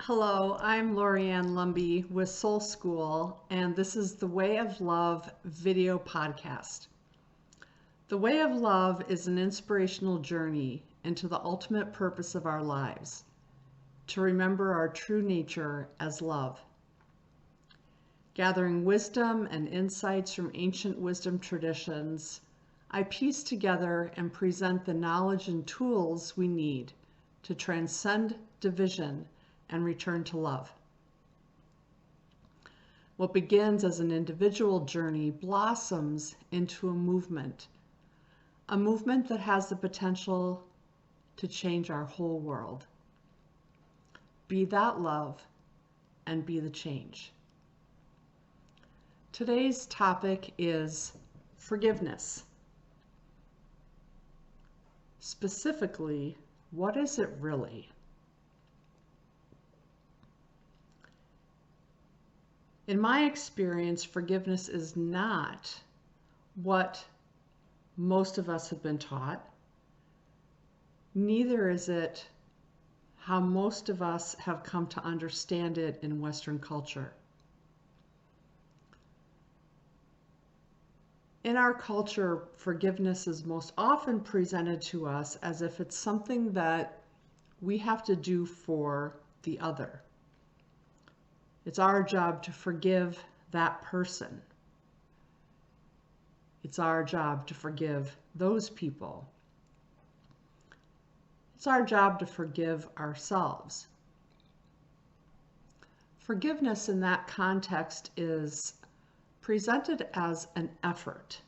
Hello, I'm Lorianne Lumby with Soul School, and this is the Way of Love video podcast. The Way of Love is an inspirational journey into the ultimate purpose of our lives, to remember our true nature as love. Gathering wisdom and insights from ancient wisdom traditions, I piece together and present the knowledge and tools we need to transcend division and return to love. What begins as an individual journey blossoms into a movement that has the potential to change our whole world. Be that love and be the change. Today's topic is forgiveness. Specifically, what is it really? In my experience, forgiveness is not what most of us have been taught. Neither is it how most of us have come to understand it in Western culture. In our culture, forgiveness is most often presented to us as if it's something that we have to do for the other. It's our job to forgive that person. It's our job to forgive those people. It's our job to forgive ourselves. Forgiveness in that context is presented as an effort.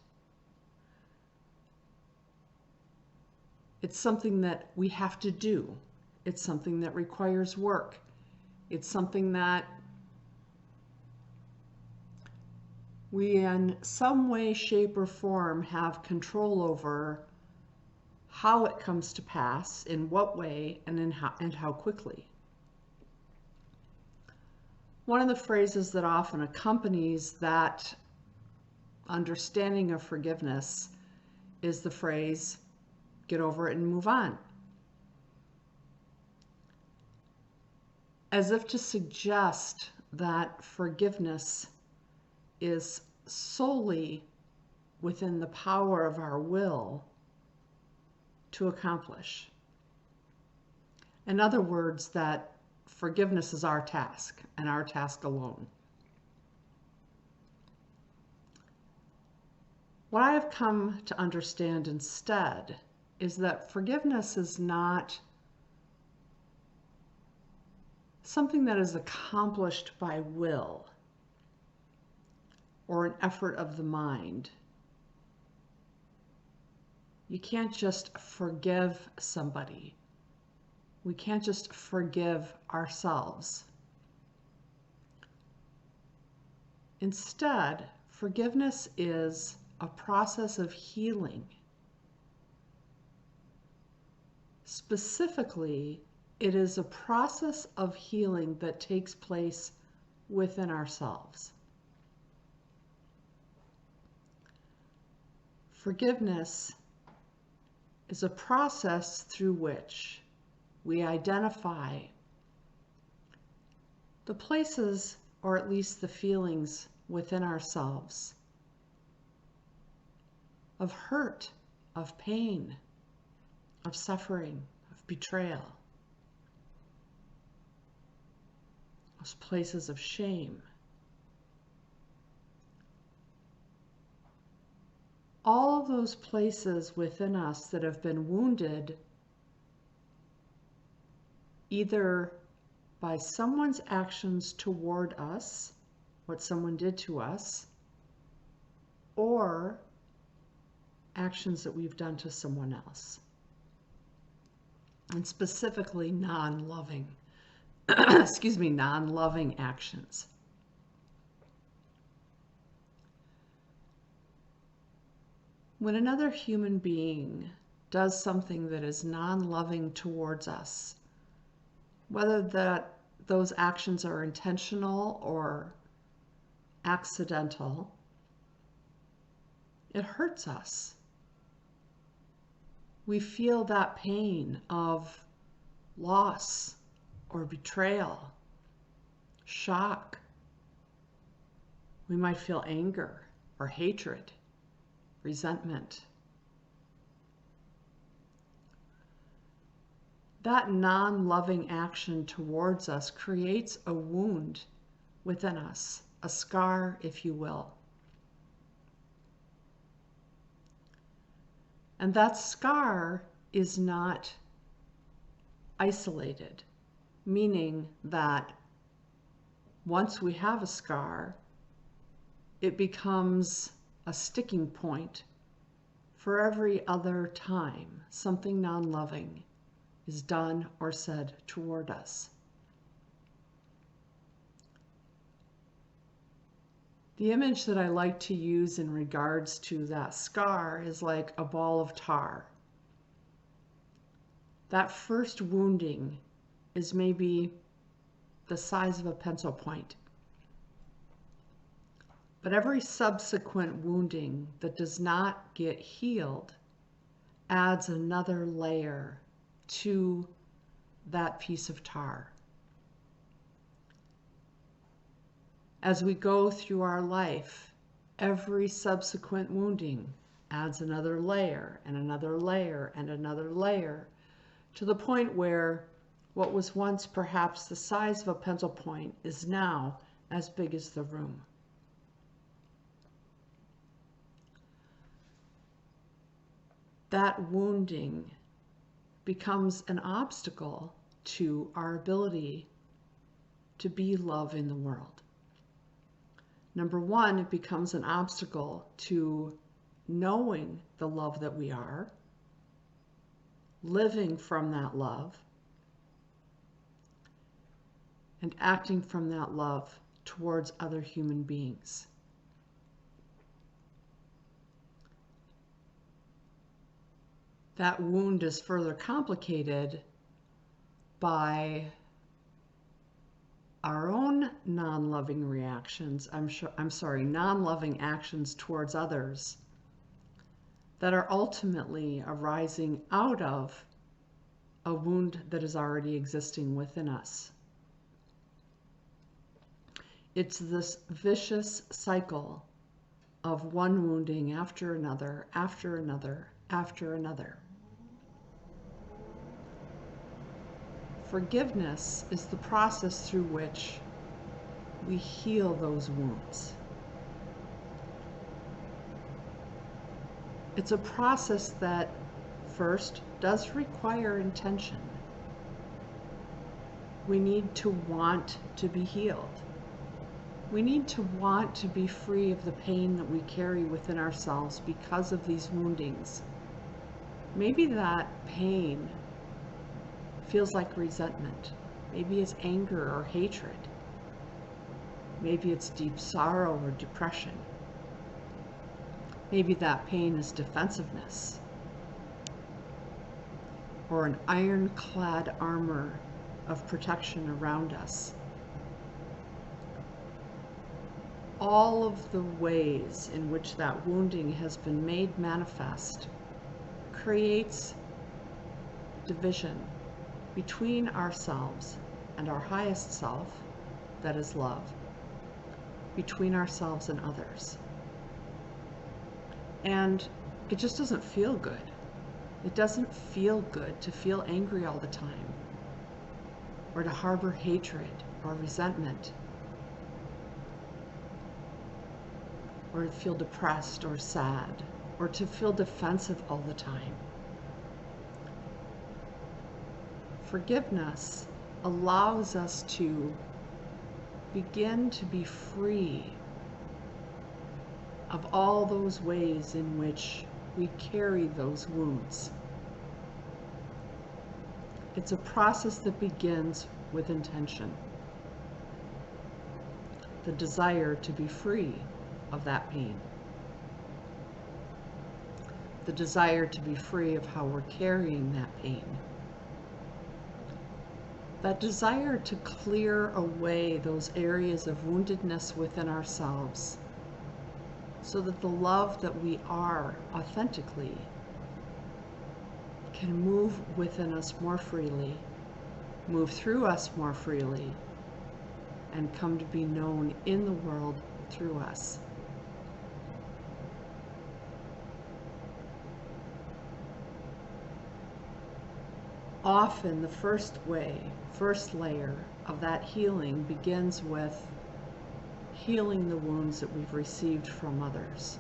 It's something that we have to do. It's something that requires work. It's something that we in some way, shape, or form have control over how it comes to pass, in what way, and how quickly. One of the phrases that often accompanies that understanding of forgiveness is the phrase, get over it and move on. As if to suggest that forgiveness is solely within the power of our will to accomplish. In other words, that forgiveness is our task and our task alone. What I have come to understand instead is that forgiveness is not something that is accomplished by will or an effort of the mind. You can't just forgive somebody. We can't just forgive ourselves. Instead, forgiveness is a process of healing. Specifically, it is a process of healing that takes place within ourselves. Forgiveness is a process through which we identify the places, or at least the feelings within ourselves of hurt, of pain, of suffering, of betrayal, those places of shame. All of those places within us that have been wounded either by someone's actions toward us, what someone did to us, or actions that we've done to someone else. And specifically non-loving, non-loving actions. When another human being does something that is non-loving towards us, whether those actions are intentional or accidental, it hurts us. We feel that pain of loss or betrayal shock. We might feel anger or hatred, resentment. That non-loving action towards us creates a wound within us, a scar, if you will. And that scar is not isolated, meaning that once we have a scar, it becomes a sticking point for every other time something non-loving is done or said toward us. The image that I like to use in regards to that scar is like a ball of tar. That first wounding is maybe the size of a pencil point. But every subsequent wounding that does not get healed adds another layer to that piece of tar. As we go through our life, every subsequent wounding adds another layer and another layer and another layer to the point where what was once perhaps the size of a pencil point is now as big as the room. That wounding becomes an obstacle to our ability to be love in the world. Number one, it becomes an obstacle to knowing the love that we are, living from that love, and acting from that love towards other human beings. That wound is further complicated by our own non-loving reactions, non-loving actions towards others that are ultimately arising out of a wound that is already existing within us. It's this vicious cycle of one wounding after another, after another, after another. Forgiveness is the process through which we heal those wounds. It's a process that first does require intention. We need to want to be healed. We need to want to be free of the pain that we carry within ourselves because of these woundings. Maybe that pain feels like resentment. Maybe it's anger or hatred. Maybe it's deep sorrow or depression. Maybe that pain is defensiveness or an ironclad armor of protection around us. All of the ways in which that wounding has been made manifest creates division between ourselves and our highest self, that is love, between ourselves and others. And it just doesn't feel good. It doesn't feel good to feel angry all the time, or to harbor hatred or resentment, or to feel depressed or sad, or to feel defensive all the time. Forgiveness allows us to begin to be free of all those ways in which we carry those wounds. It's a process that begins with intention. The desire to be free of that pain. The desire to be free of how we're carrying that pain. That desire to clear away those areas of woundedness within ourselves so that the love that we are authentically can move within us more freely, move through us more freely, and come to be known in the world through us. Often the first layer of that healing begins with healing the wounds that we've received from others.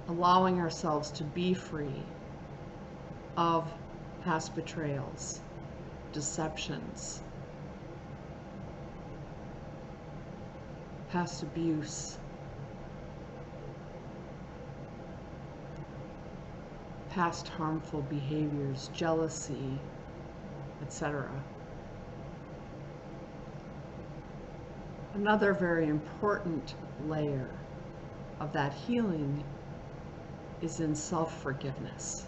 Allowing ourselves to be free of past betrayals, deceptions, past abuse, past harmful behaviors, jealousy, etc. Another very important layer of that healing is in self-forgiveness.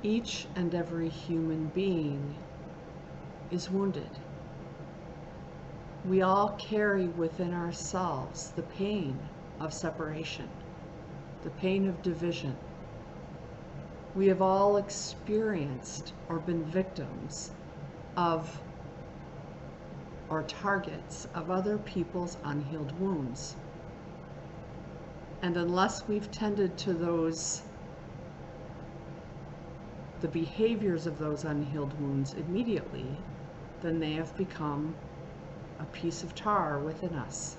Each and every human being is wounded. We all carry within ourselves the pain of separation, the pain of division. We have all experienced or been victims of or targets of other people's unhealed wounds. And unless we've tended to the behaviors of those unhealed wounds immediately, then they have become a piece of tar within us.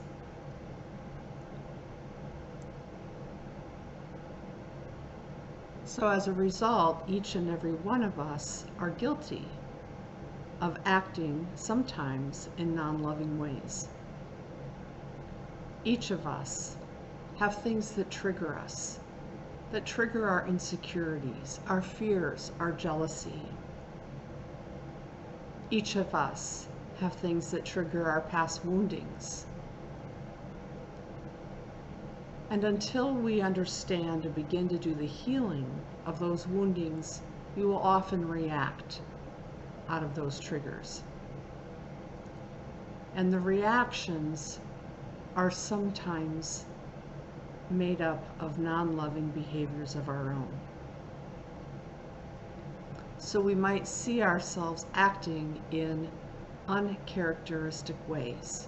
So as a result, each and every one of us are guilty of acting sometimes in non-loving ways. Each of us have things that trigger us, that trigger our insecurities, our fears, our jealousy. Each of us have things that trigger our past woundings. And until we understand and begin to do the healing of those woundings, we will often react out of those triggers. And the reactions are sometimes made up of non-loving behaviors of our own. So we might see ourselves acting in uncharacteristic ways.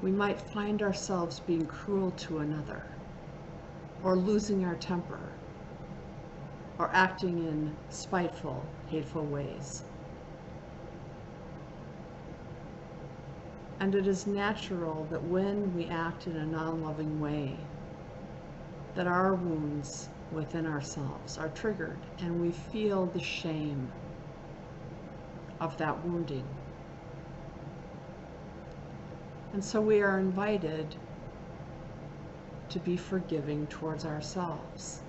We might find ourselves being cruel to another, or losing our temper, or acting in spiteful, hateful ways. And it is natural that when we act in a non-loving way, that our wounds within ourselves are triggered and we feel the shame of that wounding. And so we are invited to be forgiving towards ourselves.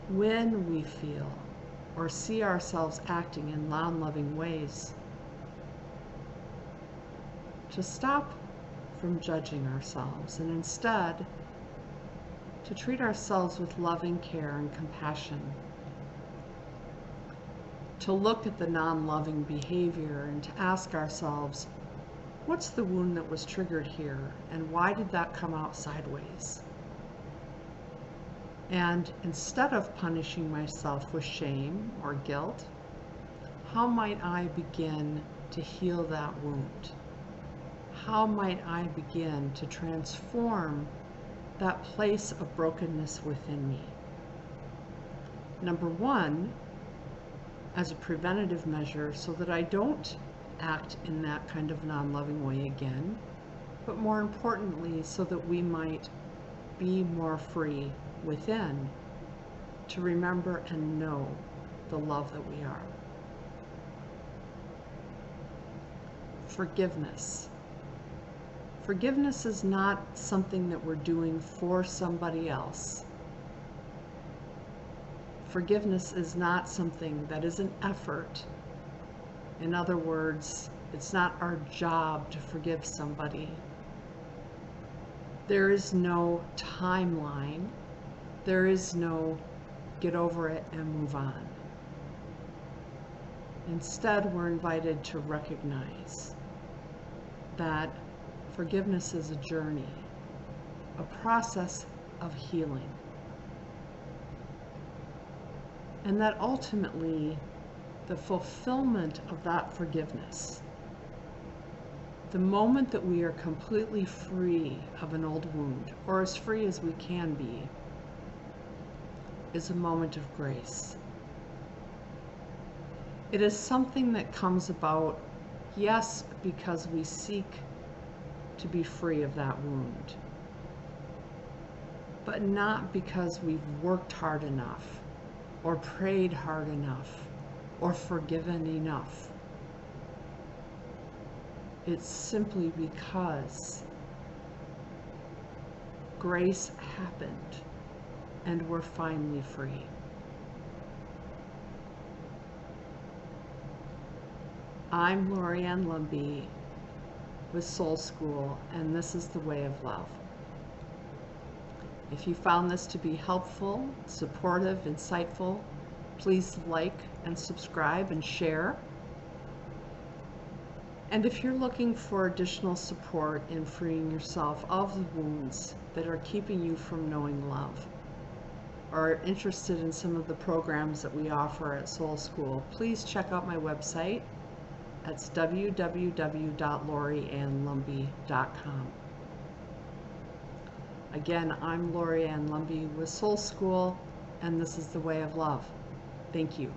When we feel or see ourselves acting in non-loving ways, to stop from judging ourselves and instead to treat ourselves with loving care and compassion. To look at the non-loving behavior and to ask ourselves, what's the wound that was triggered here and why did that come out sideways? And instead of punishing myself with shame or guilt, how might I begin to heal that wound? How might I begin to transform that place of brokenness within me? Number one, as a preventative measure so that I don't act in that kind of non-loving way again, but more importantly, so that we might be more free within to remember and know the love that we are. Forgiveness. Forgiveness is not something that we're doing for somebody else. Forgiveness is not something that is an effort. In other words, it's not our job to forgive somebody. There is no timeline. There is no get over it and move on. Instead, we're invited to recognize that forgiveness is a journey, a process of healing. And that ultimately, the fulfillment of that forgiveness, the moment that we are completely free of an old wound, or as free as we can be, is a moment of grace. It is something that comes about, yes, because we seek to be free of that wound, but not because we've worked hard enough, or prayed hard enough, or forgiven enough. It's simply because grace happened and we're finally free. I'm Lorianne Lumbee with Soul School, and this is the Way of Love. If you found this to be helpful, supportive, insightful, please like and subscribe and share. And if you're looking for additional support in freeing yourself of the wounds that are keeping you from knowing love, or interested in some of the programs that we offer at Soul School, please check out my website. That's www.loriannlumbee.com. Again, I'm Lorianne Lumbee with Soul School, and this is the Way of Love. Thank you.